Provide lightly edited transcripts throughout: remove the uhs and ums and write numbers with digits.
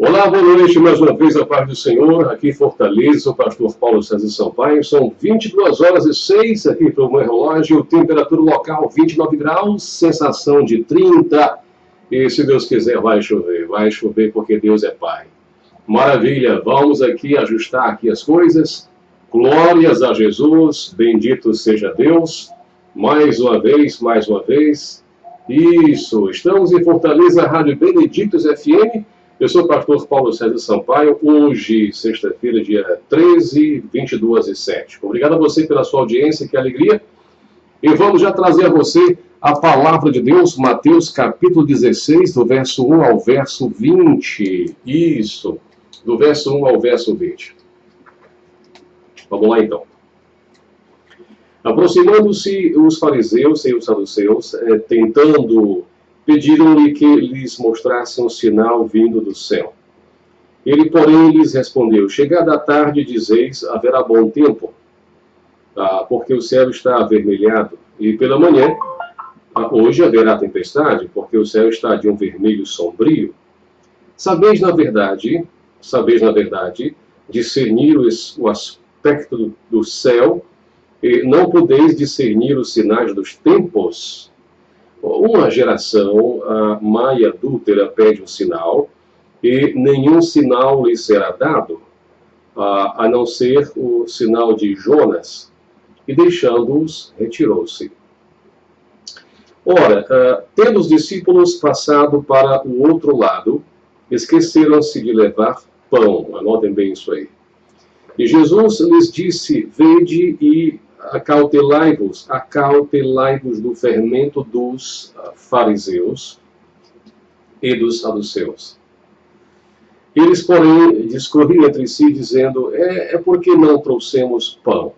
Olá, boa noite, mais uma vez a paz do Senhor, aqui em Fortaleza, o pastor Paulo César Sampaio, são 22h06 aqui para o meu relógio, temperatura local 29 graus, sensação de 30, e se Deus quiser vai chover porque Deus é Pai. Maravilha, vamos aqui ajustar aqui as coisas, glórias a Jesus, bendito seja Deus, mais uma vez, isso, estamos em Fortaleza, Rádio Benedictus FM. Eu sou o pastor Paulo César Sampaio, hoje, sexta-feira, dia 13, 22h07. Obrigado a você pela sua audiência, que alegria. E vamos já trazer a você a palavra de Deus, Mateus capítulo 16, do verso 1 ao verso 20. Isso, do verso 1 ao verso 20. Vamos lá então. Aproximando-se os fariseus e os saduceus, pediram-lhe que lhes mostrasse um sinal vindo do céu. Ele, porém, lhes respondeu: chegada a tarde, dizeis, haverá bom tempo, porque o céu está avermelhado, e pela manhã, hoje haverá tempestade, porque o céu está de um vermelho sombrio. Sabeis, na verdade, discernir o aspecto do céu, e não podeis discernir os sinais dos tempos. Uma geração má e adúltera pede um sinal, e nenhum sinal lhe será dado, a não ser o sinal de Jonas, e deixando-os, retirou-se. Ora, tendo os discípulos passado para o outro lado, esqueceram-se de levar pão. Anotem bem isso aí. E Jesus lhes disse: vede e acautelai-vos do fermento dos fariseus e dos saduceus. Eles, porém, discorriam entre si, dizendo: é porque não trouxemos pão.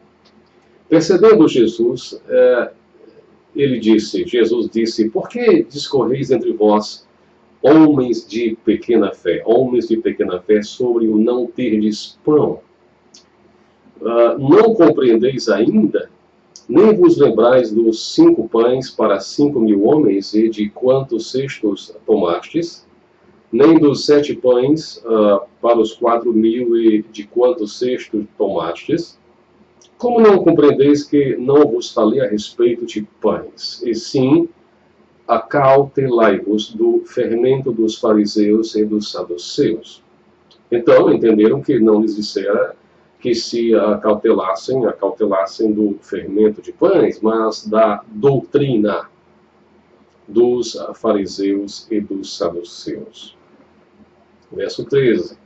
Percebendo Jesus disse: por que discorreis entre vós, homens de pequena fé, sobre o não terdes pão? Não compreendeis ainda? Nem vos lembrais dos 5 pães para 5.000 homens, e de quantos cestos tomastes? Nem dos 7 pães para os 4.000, e de quantos cestos tomastes? Como não compreendeis que não vos falei a respeito de pães, e sim acautelai-vos do fermento dos fariseus e dos saduceus? Então entenderam que não lhes dissera que se acautelassem do fermento de pães, mas da doutrina dos fariseus e dos saduceus. Verso 13.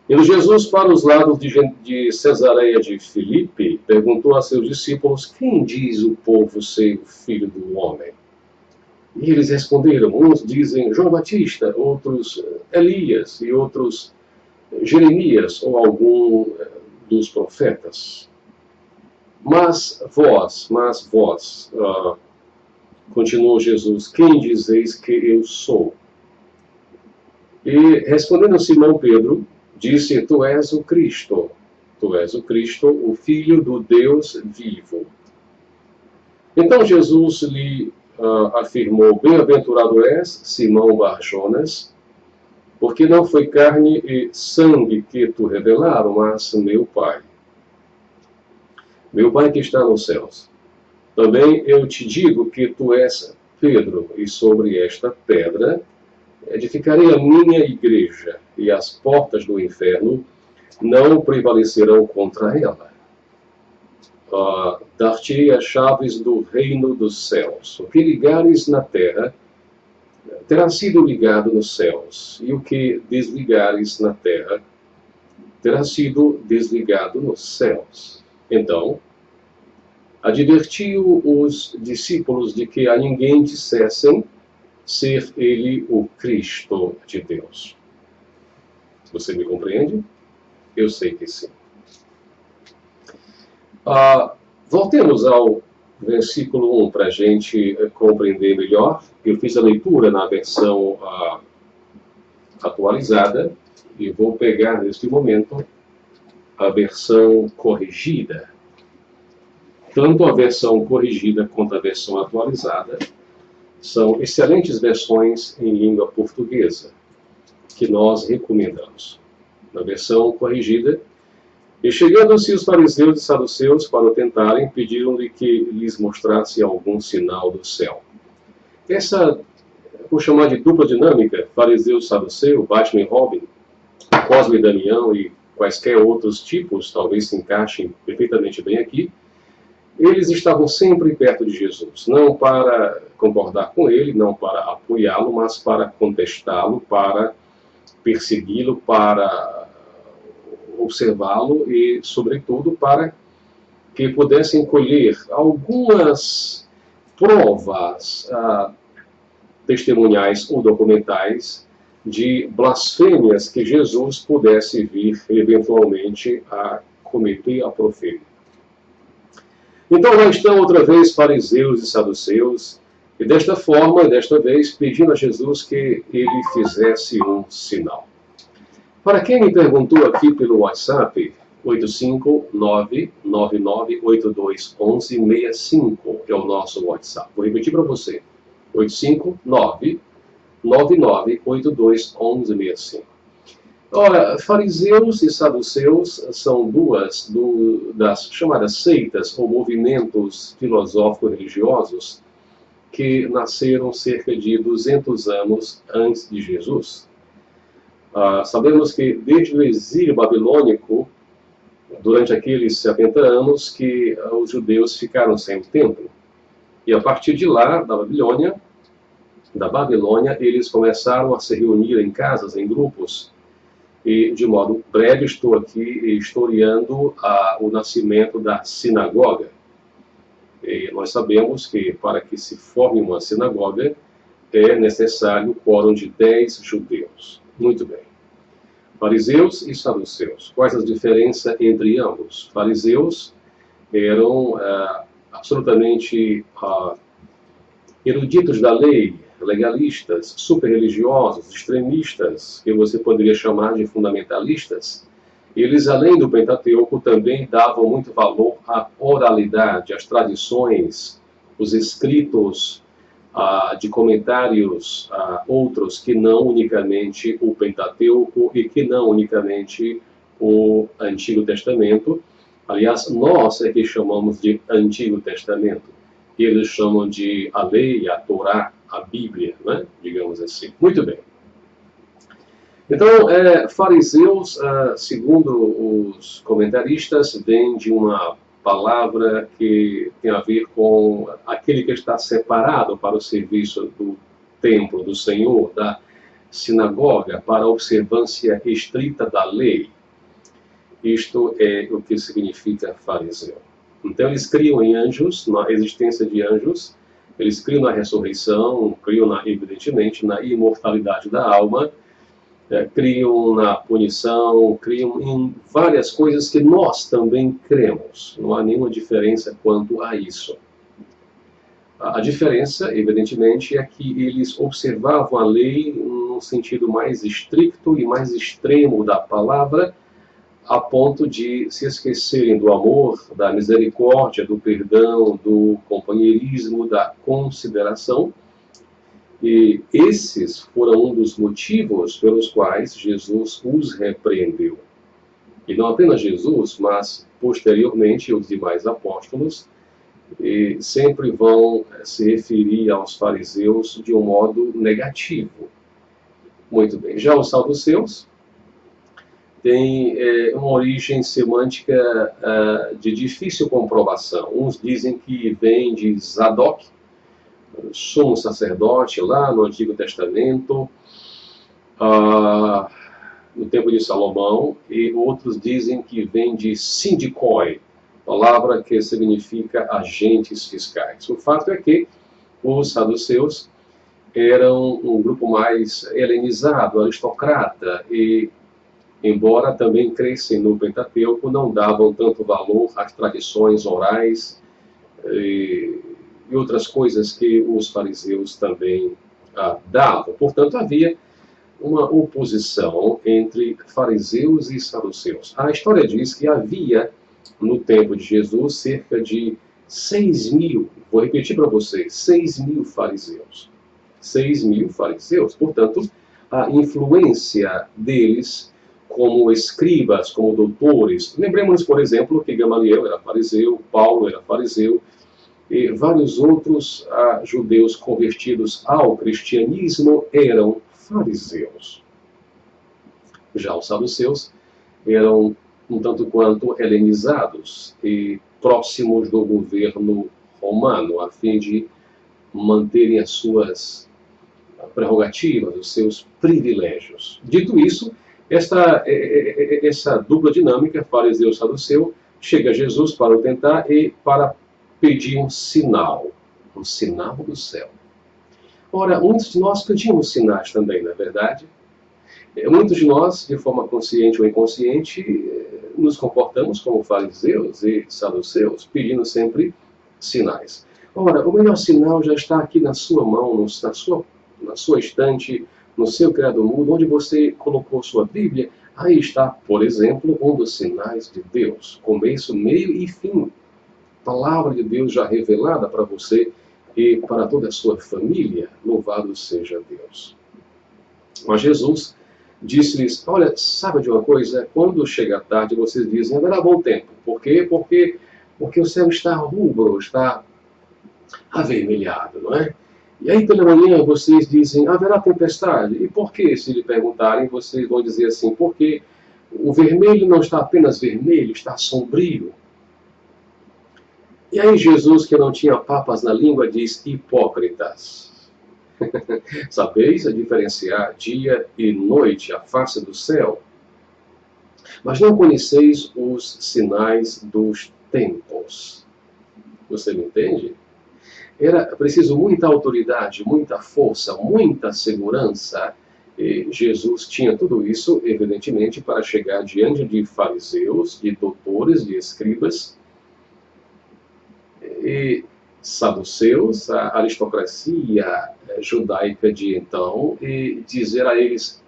Indo Jesus para os lados de Cesareia de Filipe, perguntou a seus discípulos: quem diz o povo ser o Filho do Homem? E eles responderam: uns dizem João Batista, outros Elias, e outros Jeremias ou algum dos profetas. Mas vós, continuou Jesus, quem dizeis que eu sou? E respondendo Simão Pedro, disse: tu és o Cristo, o Filho do Deus vivo. Então Jesus lhe afirmou: bem-aventurado és, Simão Bar-Jonas, porque não foi carne e sangue que tu revelaram, mas meu Pai. Meu Pai que está nos céus. Também eu te digo que tu és Pedro, e sobre esta pedra edificarei a minha igreja, e as portas do inferno não prevalecerão contra ela. Dar-te-ei as chaves do reino dos céus. O que ligares na terra terá sido ligado nos céus, e o que desligares na terra terá sido desligado nos céus. Então, advertiu os discípulos de que a ninguém dissessem ser ele o Cristo de Deus. Você me compreende? Eu sei que sim. Voltemos ao versículo 1 para a gente compreender melhor. Eu fiz a leitura na versão atualizada e vou pegar neste momento a versão corrigida. Tanto a versão corrigida quanto a versão atualizada são excelentes versões em língua portuguesa. que nós recomendamos. Na versão corrigida, e chegando-se os fariseus e saduceus para o tentarem, pediram-lhe que lhes mostrasse algum sinal do céu. Essa, vou chamar de dupla dinâmica, fariseu-saduceu, Batman e Robin, Cosme e Damião e quaisquer outros tipos, talvez se encaixem perfeitamente bem aqui, eles estavam sempre perto de Jesus, não para concordar com ele, não para apoiá-lo, mas para contestá-lo, para persegui-lo, para observá-lo e, sobretudo, para que pudessem colher algumas provas testemunhais ou documentais de blasfêmias que Jesus pudesse vir, eventualmente, a cometer, a proferir. Então lá estão outra vez fariseus e saduceus, e desta forma, desta vez, pedindo a Jesus que ele fizesse um sinal. Para quem me perguntou aqui pelo WhatsApp, 859-9982-1165 é o nosso WhatsApp. Vou repetir para você, 859-9982-1165. Ora, fariseus e saduceus são duas das chamadas seitas ou movimentos filosófico-religiosos que nasceram cerca de 200 anos antes de Jesus. Sabemos que desde o exílio babilônico, durante aqueles 70 anos, que os judeus ficaram sem o templo. E a partir de lá, da Babilônia, eles começaram a se reunir em casas, em grupos. E, de modo breve, estou aqui historiando o nascimento da sinagoga. E nós sabemos que, para que se forme uma sinagoga, é necessário o quórum de 10 judeus. Muito bem. Fariseus e saduceus. Quais as diferenças entre ambos? Fariseus eram absolutamente eruditos da lei, legalistas, super-religiosos, extremistas, que você poderia chamar de fundamentalistas. Eles, além do Pentateuco, também davam muito valor à oralidade, às tradições, os escritos de comentários outros que não unicamente o Pentateuco e que não unicamente o Antigo Testamento. Aliás, nós é que chamamos de Antigo Testamento. Eles chamam de a lei, a Torá, a Bíblia, né? Digamos assim. Muito bem. Então, fariseus, segundo os comentaristas, vem de uma palavra que tem a ver com aquele que está separado para o serviço do templo do Senhor, da sinagoga, para a observância estrita da lei. Isto é o que significa fariseu. Então, eles criam em anjos, na existência de anjos, eles criam na ressurreição, criam, evidentemente, na imortalidade da alma, criam na punição, criam em várias coisas que nós também cremos. Não há nenhuma diferença quanto a isso. A diferença, evidentemente, é que eles observavam a lei num sentido mais estricto e mais extremo da palavra, a ponto de se esquecerem do amor, da misericórdia, do perdão, do companheirismo, da consideração. E esses foram um dos motivos pelos quais Jesus os repreendeu. E não apenas Jesus, mas posteriormente os demais apóstolos sempre vão se referir aos fariseus de um modo negativo. Muito bem. Já os saduceus têm uma origem semântica de difícil comprovação. Uns dizem que vem de Zadok, sumo sacerdote lá no Antigo Testamento, no tempo de Salomão, e outros dizem que vem de sindikoi, palavra que significa agentes fiscais. O fato é que os saduceus eram um grupo mais helenizado, aristocrata, e embora também crescem no Pentateuco, não davam tanto valor às tradições orais e outras coisas que os fariseus também davam. Portanto, havia uma oposição entre fariseus e saduceus. A história diz que havia, no tempo de Jesus, cerca de 6.000, vou repetir para vocês, 6.000 fariseus. 6.000 fariseus, portanto, a influência deles como escribas, como doutores. Lembremos, por exemplo, que Gamaliel era fariseu, Paulo era fariseu, e vários outros judeus convertidos ao cristianismo eram fariseus. Já os saduceus eram um tanto quanto helenizados e próximos do governo romano, a fim de manterem as suas prerrogativas, os seus privilégios. Dito isso, essa dupla dinâmica, fariseu-saduceu, chega a Jesus para o tentar e para pedir um sinal do céu. Ora, muitos de nós pedimos sinais também, não é verdade? Muitos de nós, de forma consciente ou inconsciente, nos comportamos como fariseus e saduceus, pedindo sempre sinais. Ora, o melhor sinal já está aqui na sua mão, na sua estante, no seu criado mudo, onde você colocou sua Bíblia. Aí está, por exemplo, um dos sinais de Deus, começo, meio e fim. Palavra de Deus já revelada para você e para toda a sua família. Louvado seja Deus. Mas Jesus disse-lhes: olha, sabe de uma coisa? Quando chega a tarde, vocês dizem, haverá bom tempo. Por quê? Porque o céu está rubro, está avermelhado, não é? E aí pela manhã vocês dizem, haverá tempestade. E por quê? Se lhe perguntarem, vocês vão dizer assim, porque o vermelho não está apenas vermelho, está sombrio. E aí Jesus, que não tinha papas na língua, diz, hipócritas. Sabeis a diferenciar dia e noite, a face do céu, mas não conheceis os sinais dos tempos. Você me entende? Era preciso muita autoridade, muita força, muita segurança. E Jesus tinha tudo isso, evidentemente, para chegar diante de fariseus, de doutores, de escribas e saduceus, a aristocracia judaica de então, e dizer a eles: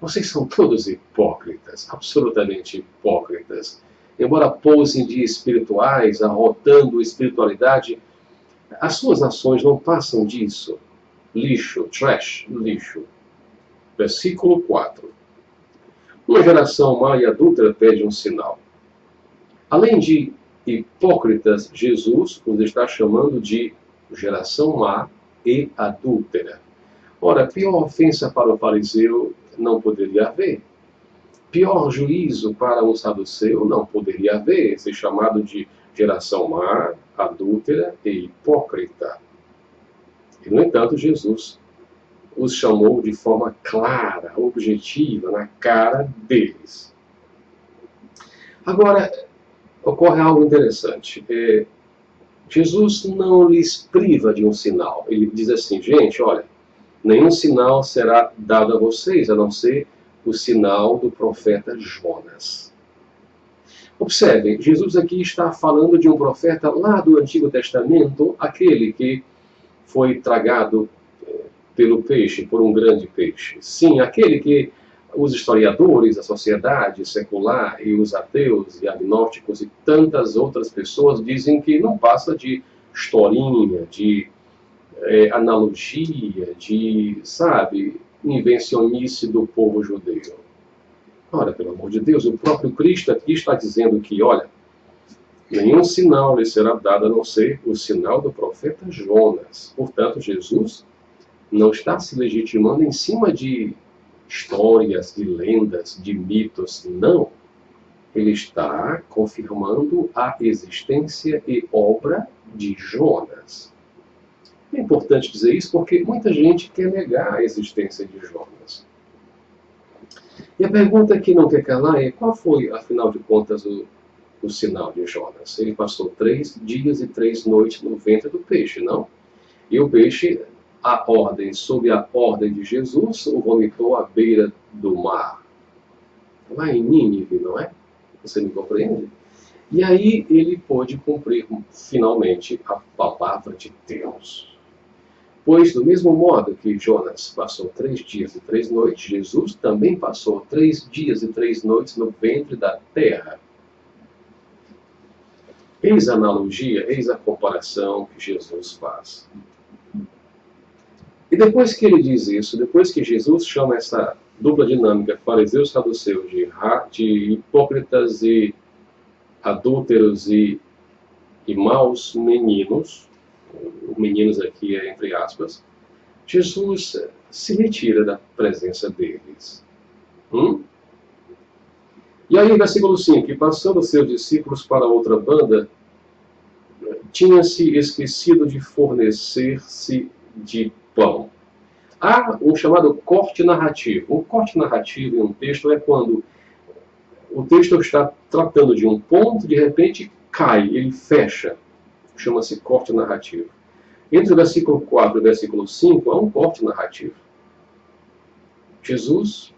vocês são todos hipócritas, absolutamente hipócritas. Embora posem de espirituais, arrotando espiritualidade, as suas ações não passam disso. Lixo, trash, lixo. Versículo 4. Uma geração má e adúltera pede um sinal. Além de hipócritas, Jesus os está chamando de geração má e adúltera. Ora, pior ofensa para o fariseu não poderia haver. Pior juízo para um saduceu não poderia haver, ser chamado de geração má, adúltera e hipócrita. E, no entanto, Jesus os chamou de forma clara, objetiva, na cara deles. Agora, ocorre algo interessante. Jesus não lhes priva de um sinal. Ele diz assim, gente, olha, nenhum sinal será dado a vocês, a não ser o sinal do profeta Jonas. Observem, Jesus aqui está falando de um profeta lá do Antigo Testamento, aquele que foi tragado pelo peixe, por um grande peixe. Sim, aquele que os historiadores, a sociedade secular e os ateus e agnósticos e tantas outras pessoas dizem que não passa de historinha, de analogia, de, sabe, invencionice do povo judeu. Ora, pelo amor de Deus, o próprio Cristo aqui está dizendo que, olha, nenhum sinal lhe será dado a não ser o sinal do profeta Jonas. Portanto, Jesus não está se legitimando em cima de histórias, de lendas, de mitos. Não. Ele está confirmando a existência e obra de Jonas. É importante dizer isso porque muita gente quer negar a existência de Jonas. E a pergunta que não quer calar é: qual foi, afinal de contas, o sinal de Jonas? Ele passou 3 dias e 3 noites no ventre do peixe, não? E o peixe, sob a ordem de Jesus, o vomitou à beira do mar. Lá em Nínive, não é? Você me compreende? E aí ele pôde cumprir finalmente a palavra de Deus. Pois, do mesmo modo que Jonas passou 3 dias e 3 noites, Jesus também passou 3 dias e 3 noites no ventre da terra. Eis a analogia, eis a comparação que Jesus faz. E depois que ele diz isso, depois que Jesus chama essa dupla dinâmica, fariseus e saduceus, de hipócritas e adúlteros e maus meninos, meninos aqui é entre aspas, Jesus se retira da presença deles. E aí, versículo 5, e passando seus discípulos para outra banda, tinha-se esquecido de fornecer-se de pão. Há um chamado corte narrativo. Um corte narrativo em um texto é quando o texto está tratando de um ponto, de repente cai, ele fecha. Chama-se corte narrativo. Entre o versículo 4 e o versículo 5 há um corte narrativo. Jesus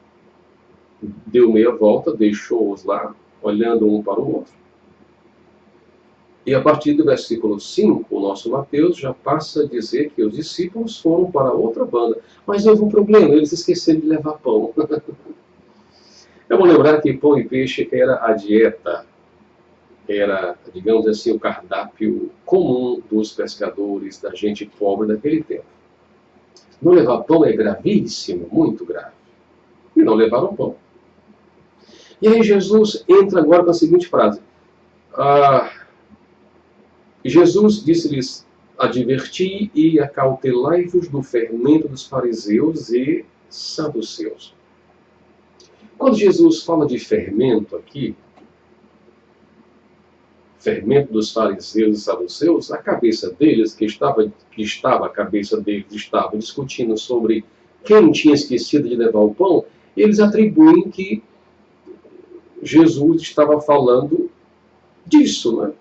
deu meia volta, deixou-os lá, olhando um para o outro. E a partir do versículo 5, o nosso Mateus já passa a dizer que os discípulos foram para outra banda. Mas houve um problema, eles esqueceram de levar pão. É bom lembrar que pão e peixe era a dieta, era, digamos assim, o cardápio comum dos pescadores, da gente pobre daquele tempo. Não levar pão é gravíssimo, muito grave. E não levaram pão. E aí Jesus entra agora com a seguinte frase. Jesus disse-lhes, adverti e acautelai-vos do fermento dos fariseus e saduceus. Quando Jesus fala de fermento aqui, fermento dos fariseus e saduceus, a cabeça deles, a cabeça deles estava discutindo sobre quem tinha esquecido de levar o pão, eles atribuem que Jesus estava falando disso, né?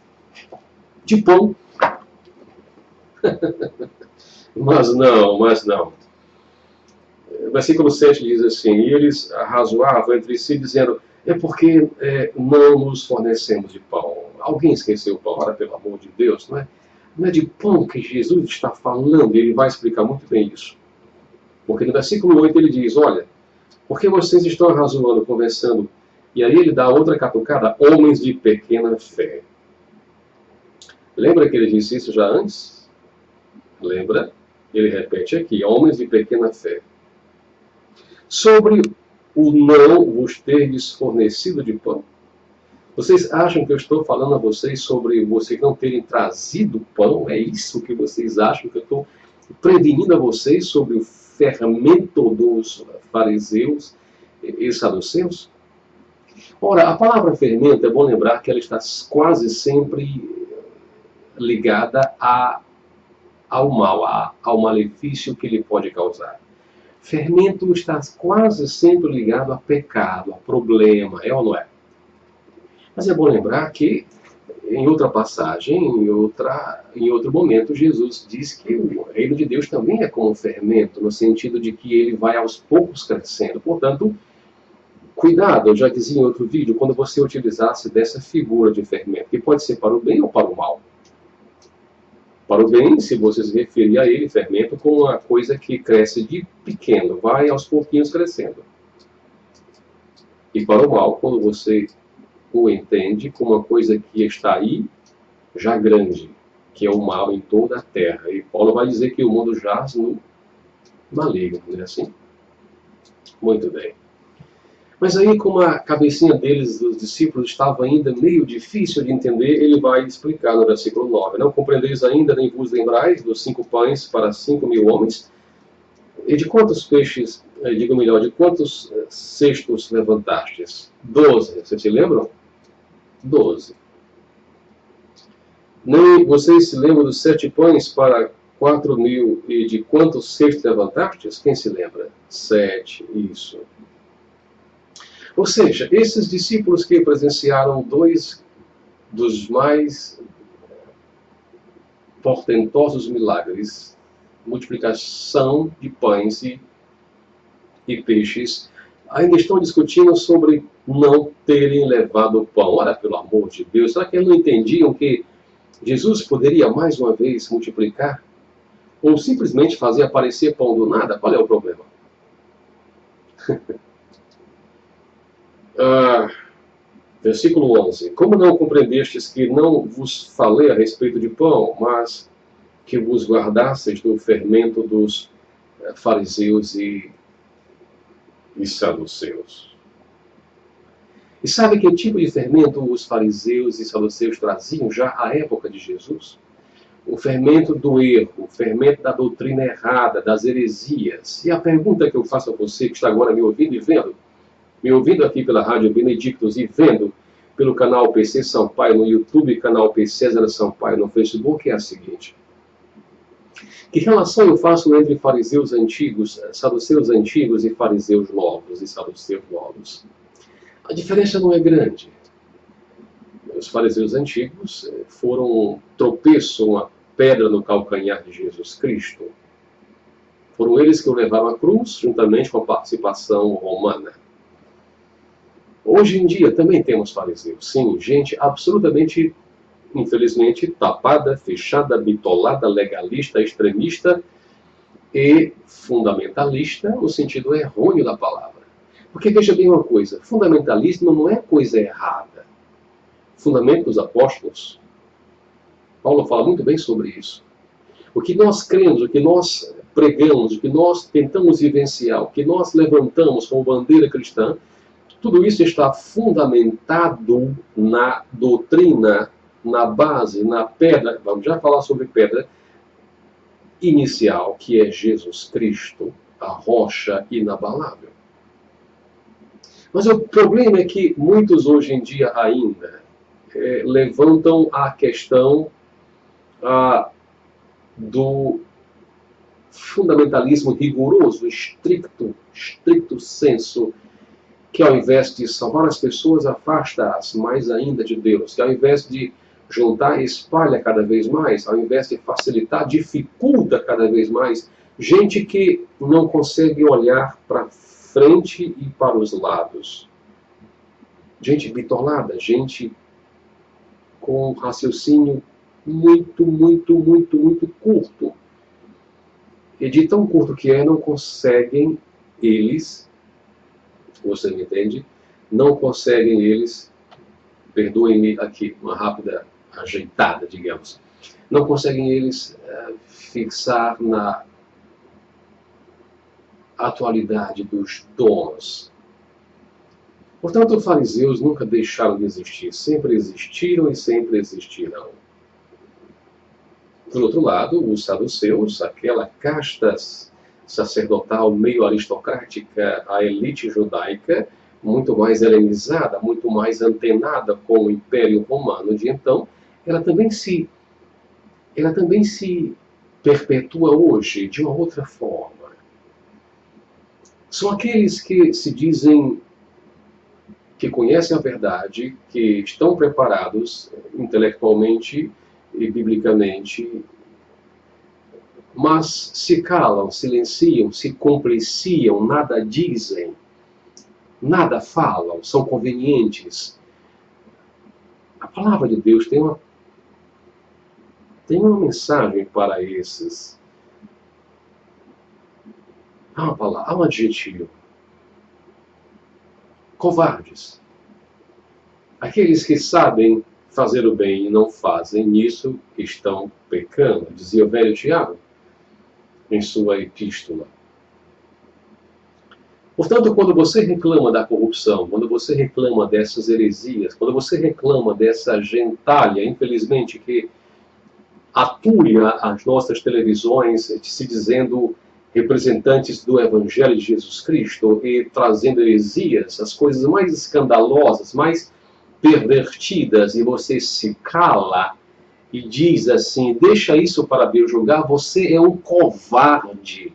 De pão. Mas não. O versículo 7 diz assim, e eles razoavam entre si, dizendo, é porque não nos fornecemos de pão. Alguém esqueceu o pão, ora, pelo amor de Deus, não é? Não é de pão que Jesus está falando, ele vai explicar muito bem isso. Porque no versículo 8 ele diz, olha, porque vocês estão razoando, conversando, e aí ele dá outra catucada, homens de pequena fé. Lembra que ele disse isso já antes? Lembra? Ele repete aqui, homens de pequena fé. Sobre o não vos terdes fornecido de pão. Vocês acham que eu estou falando a vocês sobre vocês não terem trazido pão? É isso que vocês acham que eu estou prevenindo a vocês sobre o fermento dos fariseus e saduceus? Ora, a palavra fermento, é bom lembrar que ela está quase sempre ligada ao mal, ao malefício que ele pode causar. Fermento está quase sempre ligado a pecado, a problema, é ou não é? Mas é bom lembrar que, em outra passagem, em outro momento, Jesus diz que o reino de Deus também é como um fermento, no sentido de que ele vai aos poucos crescendo. Portanto, cuidado, eu já dizia em outro vídeo, quando você utilizasse dessa figura de fermento, que pode ser para o bem ou para o mal. Para o bem, se você se referir a ele, fermento, como uma coisa que cresce de pequeno, vai aos pouquinhos crescendo. E para o mal, quando você o entende como uma coisa que está aí, já grande, que é o mal em toda a terra. E Paulo vai dizer que o mundo jaz no maligno, não é assim? Muito bem. Mas aí, como a cabecinha deles, dos discípulos, estava ainda meio difícil de entender, ele vai explicar no versículo 9. Não compreendeis ainda, nem vos lembrais dos 5 pães para 5.000 homens? E de quantos peixes, digo melhor, de quantos cestos levantastes? 12, vocês se lembram? 12. Nem vocês se lembram dos 7 pães para 4.000 e de quantos cestos levantastes? Quem se lembra? 7, isso. Ou seja, esses discípulos que presenciaram 2 dos mais portentosos milagres, multiplicação de pães e peixes, ainda estão discutindo sobre não terem levado o pão. Ora, pelo amor de Deus, será que eles não entendiam que Jesus poderia mais uma vez multiplicar? Ou simplesmente fazer aparecer pão do nada? Qual é o problema? Versículo 11. Como não compreendestes que não vos falei a respeito de pão, mas que vos guardasseis do fermento dos fariseus e saduceus. E sabe que tipo de fermento os fariseus e saduceus traziam já à época de Jesus? O fermento do erro, o fermento da doutrina errada, das heresias. E a pergunta que eu faço a você que está agora me ouvindo e vendo, me ouvindo aqui pela Rádio Benedictus e vendo pelo canal PC Sampaio no YouTube, canal PC César Sampaio no Facebook, é a seguinte: que relação eu faço entre fariseus antigos, saduceus antigos e fariseus novos e saduceus novos? A diferença não é grande. Os fariseus antigos foram um tropeço, uma pedra no calcanhar de Jesus Cristo. Foram eles que o levaram à cruz, juntamente com a participação romana. Hoje em dia também temos fariseus, sim, gente absolutamente, infelizmente, tapada, fechada, bitolada, legalista, extremista e fundamentalista, no sentido errôneo da palavra. Porque veja bem uma coisa, fundamentalismo não é coisa errada. Fundamento dos apóstolos, Paulo fala muito bem sobre isso. O que nós cremos, o que nós pregamos, o que nós tentamos vivenciar, o que nós levantamos como bandeira cristã, tudo isso está fundamentado na doutrina, na base, na pedra, vamos já falar sobre pedra, inicial, que é Jesus Cristo, a rocha inabalável. Mas o problema é que muitos hoje em dia ainda levantam a questão do fundamentalismo rigoroso, estricto senso, que ao invés de salvar as pessoas, afasta-as mais ainda de Deus, que ao invés de juntar, espalha cada vez mais, ao invés de facilitar, dificulta cada vez mais. Gente que não consegue olhar para frente e para os lados. Gente bitolada, gente com raciocínio muito curto. E de tão curto que não conseguem eles, você me entende? Não conseguem eles, perdoem-me aqui, uma rápida ajeitada, digamos, não conseguem eles fixar na atualidade dos dons. Portanto, os fariseus nunca deixaram de existir, sempre existiram e sempre existirão. Por outro lado, os saduceus, aquela casta sacerdotal meio aristocrática, a elite judaica, muito mais helenizada, muito mais antenada com o Império Romano de então, ela também se perpetua hoje de uma outra forma. São aqueles que se dizem que conhecem a verdade, que estão preparados intelectualmente e biblicamente, mas se calam, silenciam, se compliciam, nada dizem, nada falam, são convenientes. A palavra de Deus tem uma mensagem para esses. Há uma palavra, há um adjetivo. Covardes. Aqueles que sabem fazer o bem e não fazem, nisso estão pecando, dizia o velho Tiago em sua epístola. Portanto, quando você reclama da corrupção, quando você reclama dessas heresias, quando você reclama dessa gentalha, infelizmente, que atulha as nossas televisões, se dizendo representantes do Evangelho de Jesus Cristo e trazendo heresias, as coisas mais escandalosas, mais pervertidas, e você se cala e diz assim, deixa isso para Deus julgar, você é um covarde.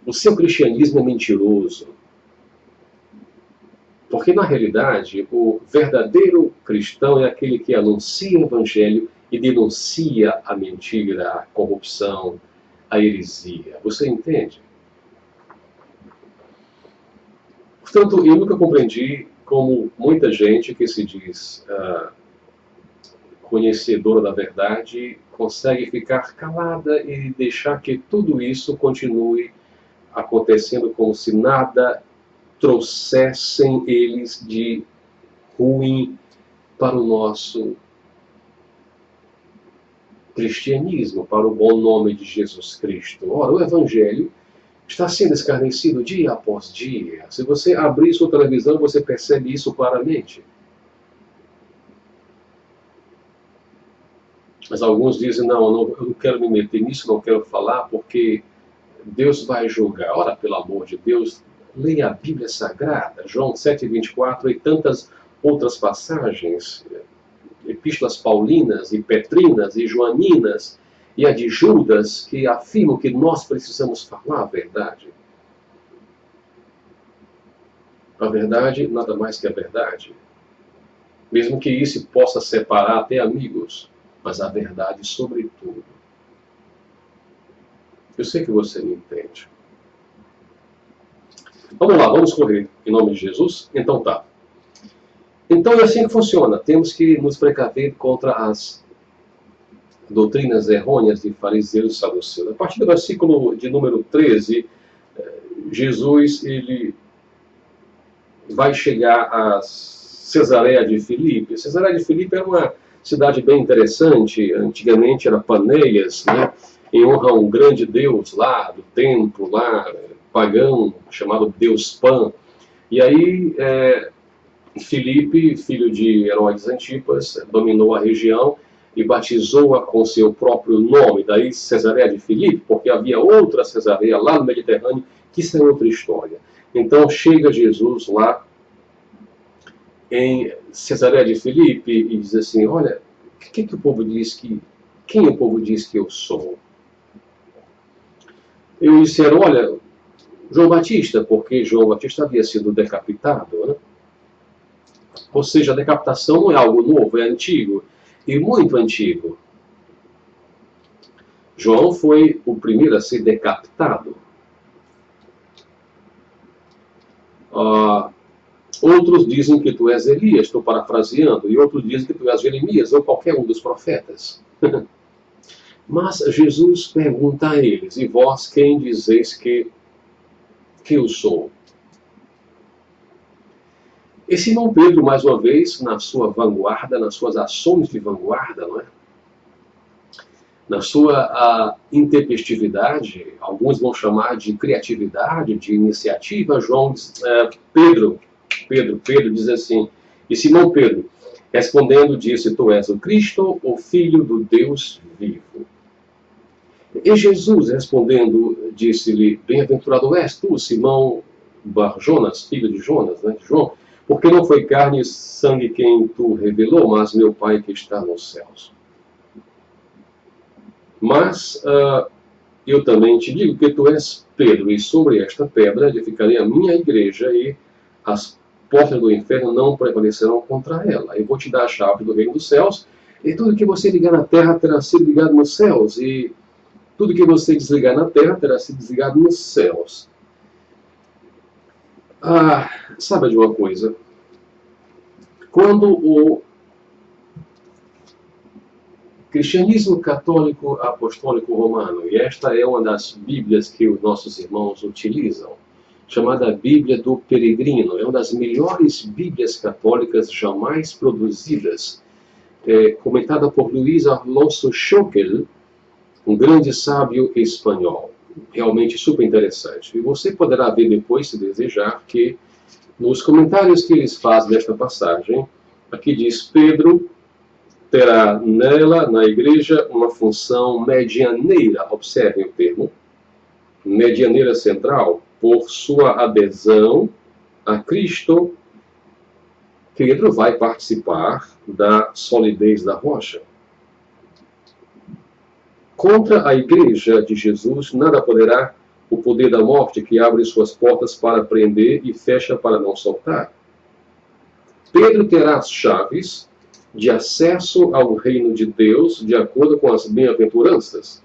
O seu cristianismo é mentiroso. Porque, na realidade, o verdadeiro cristão é aquele que anuncia o Evangelho e denuncia a mentira, a corrupção, a heresia. Você entende? Portanto, eu nunca compreendi como muita gente que se diz conhecedora da verdade consegue ficar calada e deixar que tudo isso continue acontecendo como se nada trouxessem eles de ruim para o nosso cristianismo, para o bom nome de Jesus Cristo. Ora, o Evangelho está sendo escarnecido dia após dia. Se você abrir sua televisão, você percebe isso claramente. Mas alguns dizem, não, eu não quero me meter nisso, não quero falar, porque Deus vai julgar. Ora, pelo amor de Deus, leia a Bíblia Sagrada, João 7,24 e tantas outras passagens, epístolas paulinas e petrinas e joaninas e a de Judas, que afirmam que nós precisamos falar a verdade. A verdade, nada mais que a verdade. Mesmo que isso possa separar até amigos, mas a verdade sobretudo. Eu sei que você me entende. Vamos lá, vamos correr em nome de Jesus? Então tá. Então é assim que funciona. Temos que nos precaver contra as doutrinas errôneas de fariseus e saduceus. A partir do versículo de número 13, Jesus ele vai chegar a Cesareia de Filipe. Cesareia de Filipe era uma cidade bem interessante. Antigamente era Paneias, né? Em honra a um grande deus lá, do templo, lá, pagão, chamado Deus Pan. E aí, Filipe, filho de Herodes Antipas, dominou a região e batizou-a com seu próprio nome. Daí Cesareia de Filipe, porque havia outra Cesareia lá no Mediterrâneo, que isso é outra história. Então chega Jesus lá em Cesareia de Filipe e diz assim, olha, quem o povo diz que eu sou? Eu disseram, olha, João Batista, porque João Batista havia sido decapitado, né? Ou seja, a decapitação não é algo novo, é antigo, e muito antigo. João foi o primeiro a ser decapitado. Outros dizem que tu és Elias, estou parafraseando, e outros dizem que tu és Jeremias, ou qualquer um dos profetas. Mas Jesus pergunta a eles, e vós quem dizeis que eu sou? E Simão Pedro, mais uma vez, na sua vanguarda, nas suas ações de vanguarda, não é? Na sua intempestividade, alguns vão chamar de criatividade, de iniciativa, Pedro diz assim, e Simão Pedro, respondendo, disse, tu és o Cristo, o Filho do Deus vivo. E Jesus, respondendo, disse-lhe, bem-aventurado és tu, Simão Bar-Jonas, filho de Jonas, né, de João, porque não foi carne e sangue quem tu revelou, mas meu Pai que está nos céus. Mas eu também te digo que tu és Pedro, e sobre esta pedra edificarei a minha igreja, e as portas do inferno não prevalecerão contra ela. Eu vou te dar a chave do reino dos céus, e tudo que você ligar na terra terá sido ligado nos céus, e tudo que você desligar na terra terá sido desligado nos céus. Sabe de uma coisa? Quando o cristianismo católico apostólico romano, e esta é uma das bíblias que os nossos irmãos utilizam, chamada Bíblia do Peregrino, é uma das melhores bíblias católicas jamais produzidas, comentada por Luís Alonso Schockel, um grande sábio espanhol, realmente super interessante. E você poderá ver depois, se desejar, que nos comentários que eles fazem desta passagem, aqui diz Pedro terá nela, na igreja, uma função medianeira, observem o termo, medianeira central, por sua adesão a Cristo. Pedro vai participar da solidez da rocha. Contra a igreja de Jesus, nada poderá o poder da morte, que abre suas portas para prender e fecha para não soltar. Pedro terá as chaves de acesso ao reino de Deus, de acordo com as bem-aventuranças.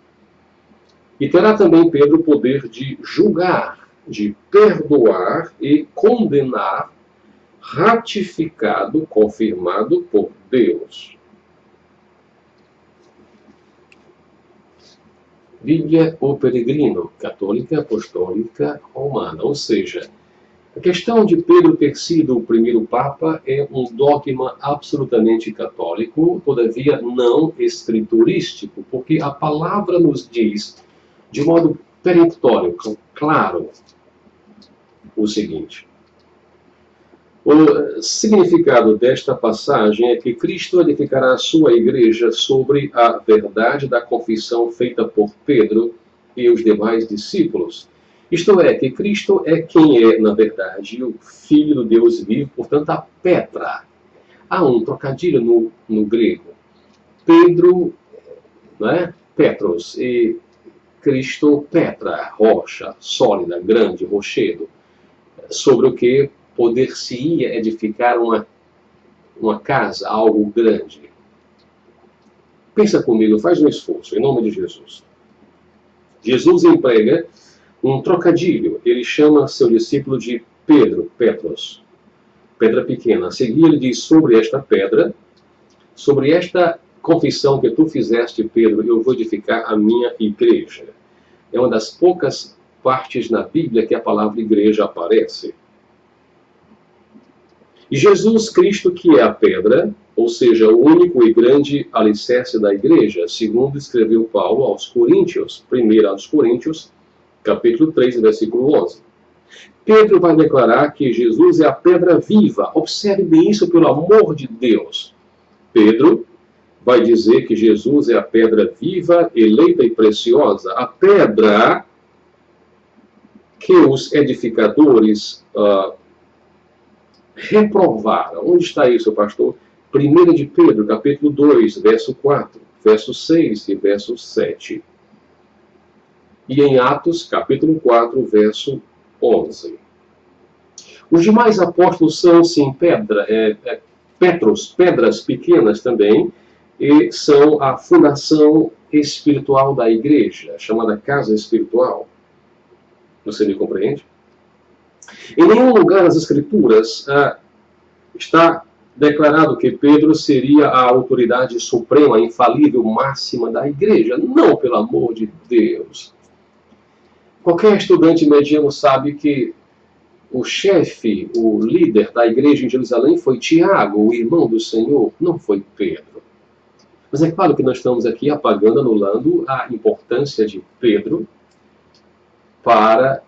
E terá também Pedro o poder de julgar, de perdoar e condenar, ratificado, confirmado por Deus. Bíblia O Peregrino, católica, apostólica, romana, ou seja, A questão de Pedro ter sido o primeiro Papa é um dogma absolutamente católico, todavia não escriturístico, porque a palavra nos diz, de modo peremptório, claro, o seguinte. O significado desta passagem é que Cristo edificará a sua igreja sobre a verdade da confissão feita por Pedro e os demais discípulos. Isto é, que Cristo é quem é, na verdade, o Filho do Deus vivo, portanto, a pedra. Há um trocadilho no grego. Pedro, né? Petros, e Cristo, Petra, rocha, sólida, grande, rochedo, sobre o que poder-se-ia edificar uma casa, algo grande. Pensa comigo, faz um esforço, em nome de Jesus. Jesus emprega um trocadilho. Ele chama seu discípulo de Pedro, Petros, pedra pequena. A seguir ele diz, sobre esta pedra, sobre esta confissão que tu fizeste, Pedro, eu vou edificar a minha igreja. É uma das poucas partes na Bíblia que a palavra igreja aparece. E Jesus Cristo, que é a pedra, ou seja, o único e grande alicerce da igreja, segundo escreveu Paulo aos Coríntios, 1 aos Coríntios, capítulo 3, versículo 11. Pedro vai declarar que Jesus é a pedra viva. Observe bem isso, pelo amor de Deus. Pedro vai dizer que Jesus é a pedra viva, eleita e preciosa, a pedra que os edificadores reprovaram. Onde está isso, pastor? 1 de Pedro, capítulo 2, verso 4, verso 6 e verso 7. E em Atos, capítulo 4, verso 11. Os demais apóstolos são, sim, pedras pequenas também, e são a fundação espiritual da igreja, chamada casa espiritual. Você me compreende? Em nenhum lugar das Escrituras está declarado que Pedro seria a autoridade suprema, infalível, máxima da igreja. Não, pelo amor de Deus. Qualquer estudante mediano sabe que o chefe, o líder da igreja em Jerusalém foi Tiago, o irmão do Senhor, não foi Pedro. Mas é claro que nós estamos aqui apagando, anulando a importância de Pedro para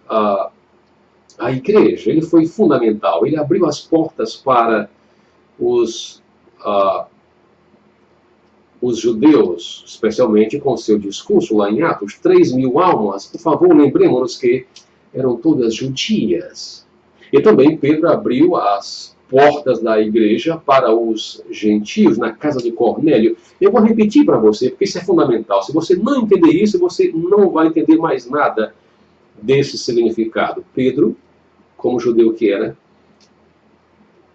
a igreja. Ele foi fundamental, ele abriu as portas para os judeus, especialmente com seu discurso lá em Atos, 3.000 almas, por favor, lembremos-nos que eram todas judias. E também Pedro abriu as portas da igreja para os gentios, na casa de Cornélio. Eu vou repetir para você, porque isso é fundamental. Se você não entender isso, você não vai entender mais nada desse significado. Pedro, como judeu que era,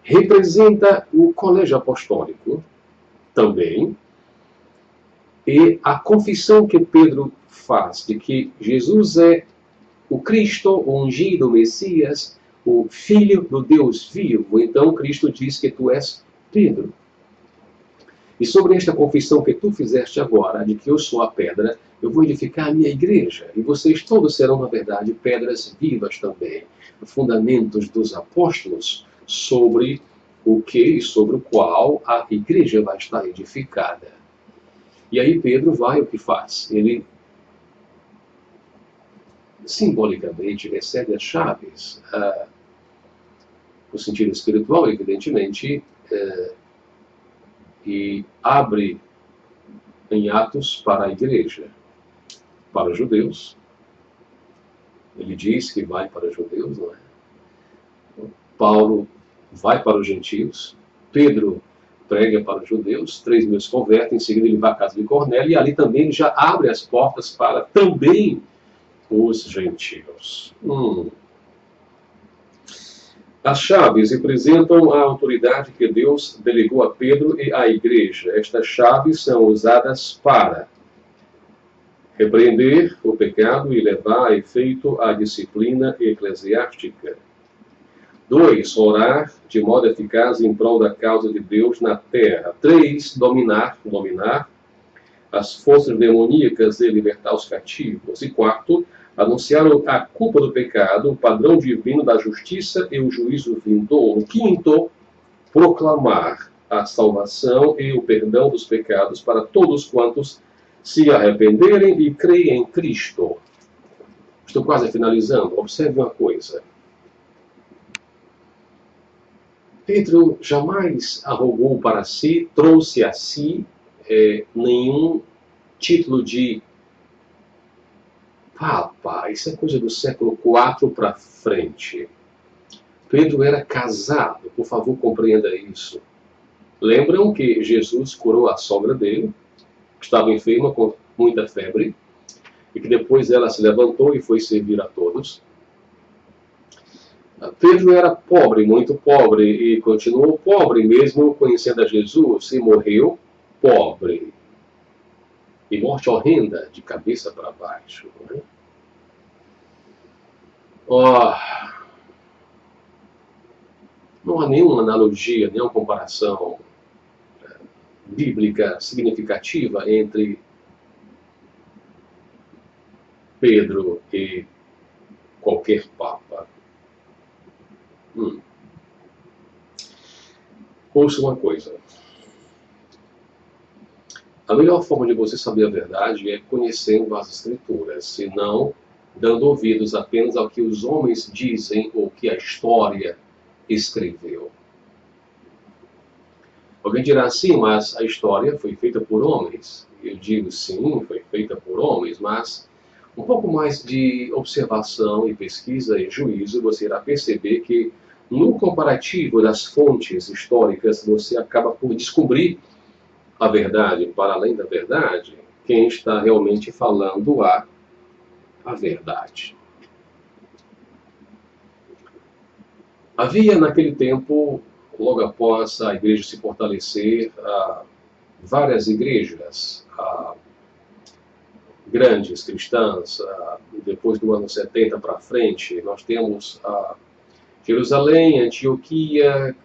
representa o colégio apostólico também. E a confissão que Pedro faz de que Jesus é o Cristo, o ungido, o Messias, o Filho do Deus vivo. Então Cristo diz que tu és Pedro. E sobre esta confissão que tu fizeste agora, de que eu sou a pedra, eu vou edificar a minha igreja. E vocês todos serão, na verdade, pedras vivas também. Fundamentos dos apóstolos sobre o que e sobre o qual a igreja vai estar edificada. E aí Pedro vai, o que faz? Ele simbolicamente recebe as chaves, no sentido espiritual, evidentemente, e abre em Atos para a igreja, para os judeus. Ele diz que vai para os judeus, não é? Paulo vai para os gentios, Pedro prega para os judeus, 3.000 se convertem, em seguida ele vai à casa de Cornélio, e ali também ele já abre as portas para também os gentios. As chaves representam a autoridade que Deus delegou a Pedro e à igreja. Estas chaves são usadas para repreender o pecado e levar a efeito a disciplina eclesiástica. 2. Orar de modo eficaz em prol da causa de Deus na terra. 3. Dominar as forças demoníacas e libertar os cativos. E 4. Anunciaram a culpa do pecado, o padrão divino da justiça e o juízo vindouro. Quinto, proclamar a salvação e o perdão dos pecados para todos quantos se arrependerem e creem em Cristo. Estou quase finalizando. Observe uma coisa. Pedro jamais arrogou para si, trouxe a si nenhum título de Papa. Isso é coisa do século IV para frente. Pedro era casado, por favor, compreenda isso. Lembram que Jesus curou a sogra dele, que estava enferma com muita febre, e que depois ela se levantou e foi servir a todos. Pedro era pobre, muito pobre, e continuou pobre, mesmo conhecendo a Jesus, e morreu pobre. E morte horrenda, de cabeça para baixo. Né? Não há nenhuma analogia, nenhuma comparação bíblica significativa entre Pedro e qualquer papa. Ouça uma coisa. A melhor forma de você saber a verdade é conhecendo as Escrituras, e não dando ouvidos apenas ao que os homens dizem ou que a história escreveu. Alguém dirá assim, mas a história foi feita por homens. Eu digo sim, foi feita por homens, mas um pouco mais de observação e pesquisa e juízo, você irá perceber que no comparativo das fontes históricas, você acaba por descobrir a verdade, para além da verdade, quem está realmente falando a verdade. Havia naquele tempo, logo após a igreja se fortalecer, várias igrejas grandes cristãs. Depois do ano 70 para frente, nós temos Jerusalém, Antioquia,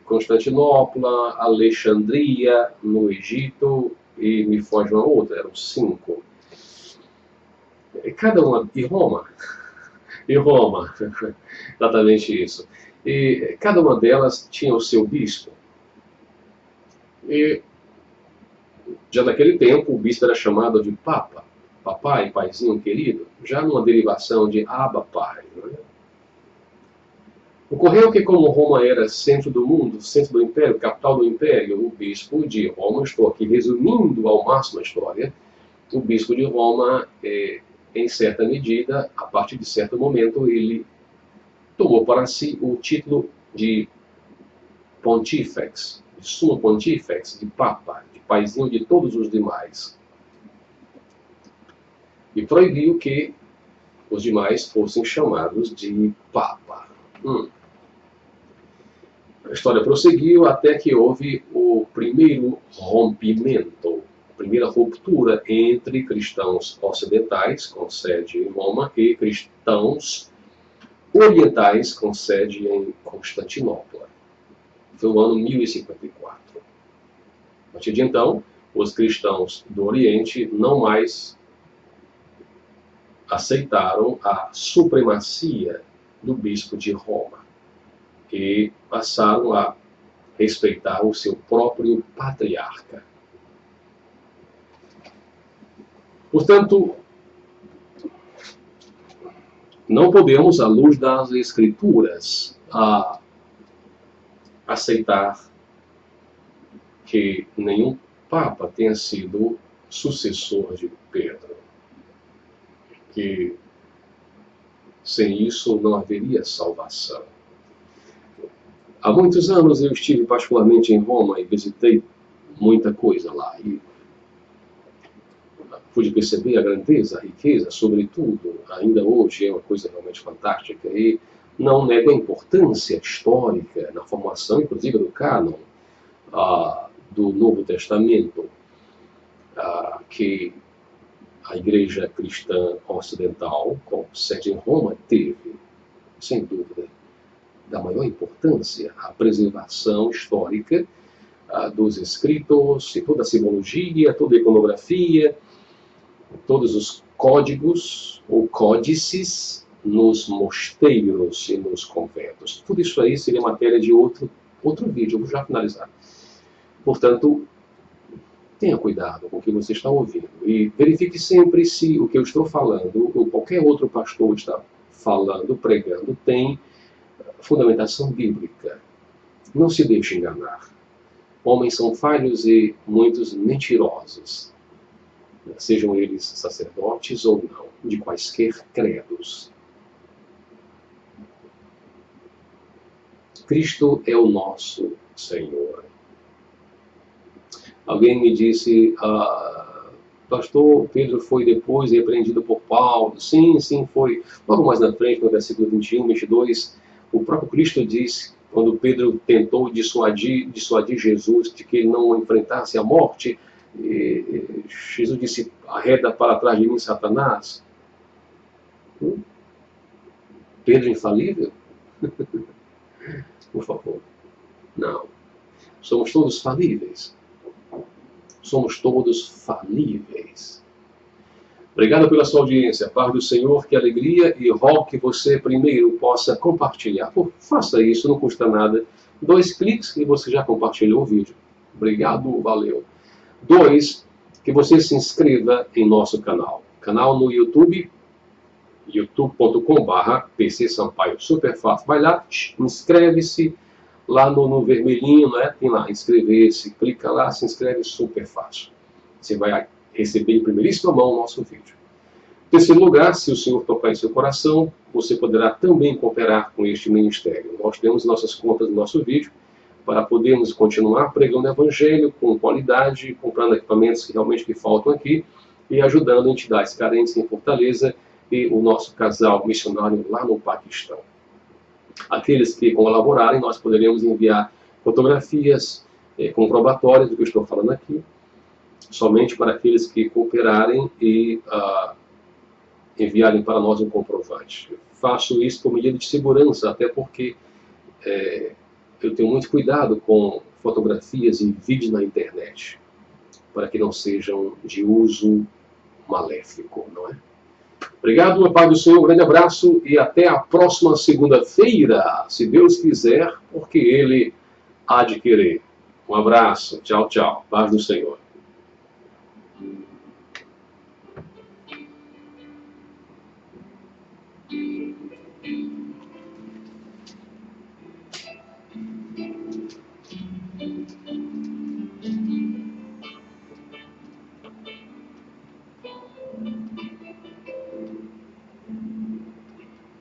Constantinopla, Alexandria, no Egito, e me foge uma outra, eram 5. Cada uma, e Roma, exatamente isso. E cada uma delas tinha o seu bispo. E já naquele tempo, o bispo era chamado de Papa, papai, paizinho querido, já numa derivação de Abba, pai. Não é? Ocorreu que, como Roma era centro do mundo, centro do império, capital do império, o bispo de Roma, estou aqui resumindo ao máximo a história, o bispo de Roma, em certa medida, a partir de certo momento, ele tomou para si o título de pontífex, de sumo pontífex, de papa, de paizinho de todos os demais. E proibiu que os demais fossem chamados de papa. A história prosseguiu até que houve o primeiro rompimento, a primeira ruptura entre cristãos ocidentais, com sede em Roma, e cristãos orientais, com sede em Constantinopla. Foi o ano 1054. A partir de então, os cristãos do Oriente não mais aceitaram a supremacia do bispo de Roma e passaram a respeitar o seu próprio patriarca. Portanto, não podemos, à luz das Escrituras, aceitar que nenhum Papa tenha sido sucessor de Pedro. Que sem isso não haveria salvação. Há muitos anos eu estive particularmente em Roma e visitei muita coisa lá. E pude perceber a grandeza, a riqueza, sobretudo, ainda hoje é uma coisa realmente fantástica. E não nego a importância histórica na formação, inclusive, do cânon do Novo Testamento, que a Igreja Cristã Ocidental, com sede em Roma, teve, sem dúvida, da maior importância, a preservação histórica dos escritos, e toda a simbologia, toda a iconografia, todos os códigos ou códices nos mosteiros e nos conventos. Tudo isso aí seria matéria de outro vídeo, eu vou já finalizar. Portanto, tenha cuidado com o que você está ouvindo e verifique sempre se o que eu estou falando ou qualquer outro pastor está falando, pregando, tem fundamentação bíblica. Não se deixe enganar. Homens são falhos e muitos mentirosos, sejam eles sacerdotes ou não, de quaisquer credos. Cristo é o nosso Senhor. Alguém me disse, pastor, Pedro foi depois repreendido por Paulo. Sim, foi. Logo mais na frente, no versículo 21, 22, o próprio Cristo diz, quando Pedro tentou dissuadir Jesus de que ele não enfrentasse a morte, Jesus disse, arreda para trás de mim, Satanás. Pedro infalível? Por favor. Não. Somos todos falíveis. Somos todos falíveis. Obrigado pela sua audiência. Paz do Senhor, que alegria, e rogo que você primeiro possa compartilhar. Faça isso, não custa nada. 2 cliques e você já compartilhou o vídeo. Obrigado, valeu. 2, que você se inscreva em nosso canal. Canal no YouTube, youtube.com/PC Sampaio. Super fácil. Vai lá, inscreve-se. Lá no vermelhinho, né, tem lá, inscrever-se, clica lá, se inscreve, super fácil. Você vai receber em primeiríssima mão o nosso vídeo. Em terceiro lugar, se o Senhor tocar em seu coração, você poderá também cooperar com este ministério. Nós temos nossas contas no nosso vídeo, para podermos continuar pregando o Evangelho com qualidade, comprando equipamentos que realmente faltam aqui, e ajudando entidades carentes em Fortaleza e o nosso casal missionário lá no Paquistão. Aqueles que colaborarem, nós poderemos enviar fotografias comprobatórias do que eu estou falando aqui, somente para aqueles que cooperarem e enviarem para nós um comprovante. Eu faço isso por medida de segurança, até porque eu tenho muito cuidado com fotografias e vídeos na internet, para que não sejam de uso maléfico, não é? Obrigado, meu Pai do Senhor, um grande abraço e até a próxima segunda-feira, se Deus quiser, porque Ele há de querer. Um abraço, tchau, tchau, paz do Senhor.